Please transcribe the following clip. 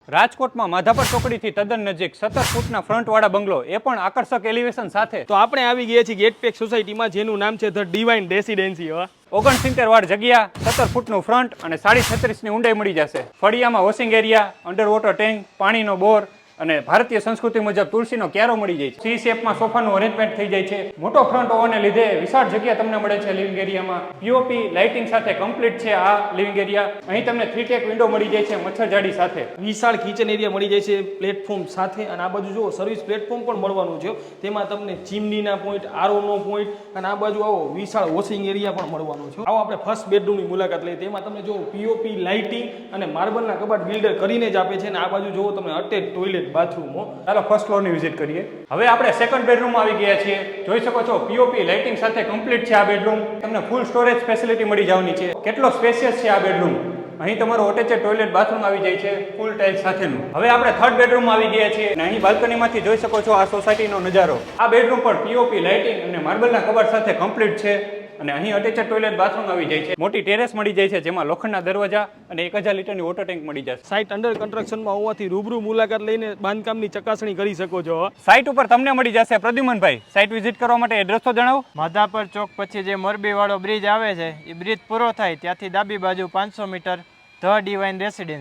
રાજકોટમાં માધાપર ચોકડીથી તદ્દન નજીક 17 ફૂટના ફ્રન્ટવાળા બંગલો, એ પણ આકર્ષક એલિવેશન સાથે. તો આપણે આવી ગયા છીએ ગેટપેક સોસાયટીમાં, જેનું નામ છે ધ ડિવાઇન રેસિડેન્સી. 69 વાળ જગ્યા, 17 ફૂટનું ફ્રન્ટ અને 36.5 ની ઊંડાઈ મળી જશે. ફળિયામાં washing area, under water tank, પાણીનો બોર અને ભારતીય સંસ્કૃતિ મુજબ તુલસીનો ક્યારો મળી જાય છે. સી શેપમાં સોફાનું અરેન્જમેન્ટ થઈ જાય છે. મોટો ફ્રન્ટ હોવાને લીધે વિશાળ જગ્યા તમને મળે છે લિવિંગ એરિયામાં. પીઓપી લાઇટિંગ સાથે કમ્પ્લીટ છે આ લિવિંગ એરિયા. અહીં તમને 3-ટેક વિન્ડો મળી જાય છે મચ્છરજાડી સાથે. વિશાળ કિચન એરિયા મળી જાય છે પ્લેટફોર્મ સાથે, અને આ બાજુ જુઓ સર્વિસ પ્લેટફોર્મ પણ મળવાનું છે. તેમાં તમને ચીમનીના પોઈન્ટ, આરઓનો પોઈન્ટ, અને આ બાજુ આવો વિશાળ વોશિંગ એરિયા પણ મળવાનો છે. આવો આપણે ફર્સ્ટ બેડરૂમની મુલાકાત લઈએ. તેમાં તમને જો પીઓપી લાઇટિંગ અને માર્બલના કબાટ બિલ્ડર કરીને જ આપે છે. અને આ બાજુ જુઓ તમને અટેચ ટોયલેટ બાથરૂમો. ચાલો ફર્સ્ટ ફ્લોરની વિઝિટ કરીએ. હવે આપણે સેકન્ડ બેડરૂમમાં આવી ગયા છીએ. જોઈ શકો છો પીઓપી લાઇટિંગ સાથે કમ્પ્લીટ છે આ બેડરૂમ. તમને ફૂલ સ્ટોરેજ ફેસિલિટી મળી જવાની છે. કેટલો સ્પેશિયસ છે આ બેડરૂમ. અહીં તમારો અટેચેડ ટોયલેટ બાથરૂમ આવી જાય છે ફૂલ ટાઇલ્સ સાથેનું. હવે આપણે થર્ડ બેડરૂમમાં આવી ગયા છીએ અને અહીં બાલ્કનીમાંથી જોઈ શકો છો આ સોસાયટીનો નજારો. આ બેડરૂમ પણ પીઓપી લાઇટિંગ અને માર્બલના કબાટ સાથે કમ્પ્લીટ છે. અને અહીં અટેચેડ ટોયલેટ બાથરૂમ આવી જાય છે. મોટી ટેરેસ મળી જાય છે જેમાં લોખંડના દરવાજા અને 1000 લીટરની વોટર ટેન્ક મળી જશે. સાઇટ અંડર કન્સ્ટ્રક્શનમાં હોવાથી રૂબરૂ મુલાકાત લઈને બાંધકામની ચકાસણી કરી શકો છો. સાઇટ ઉપર તમને મળી જશે. પ્રદ્યુમનભાઈ, સાઇટ વિઝિટ કરવા માટે એડ્રેસ તો જણાવો. માધાપર ચોક પછી જે મોરબી વાળો બ્રિજ આવે છે, એ બ્રિજ પૂરો થાય ત્યાંથી ડાબી બાજુ 500 મીટર ધ ડિવાઇન રેસિડેન્સ.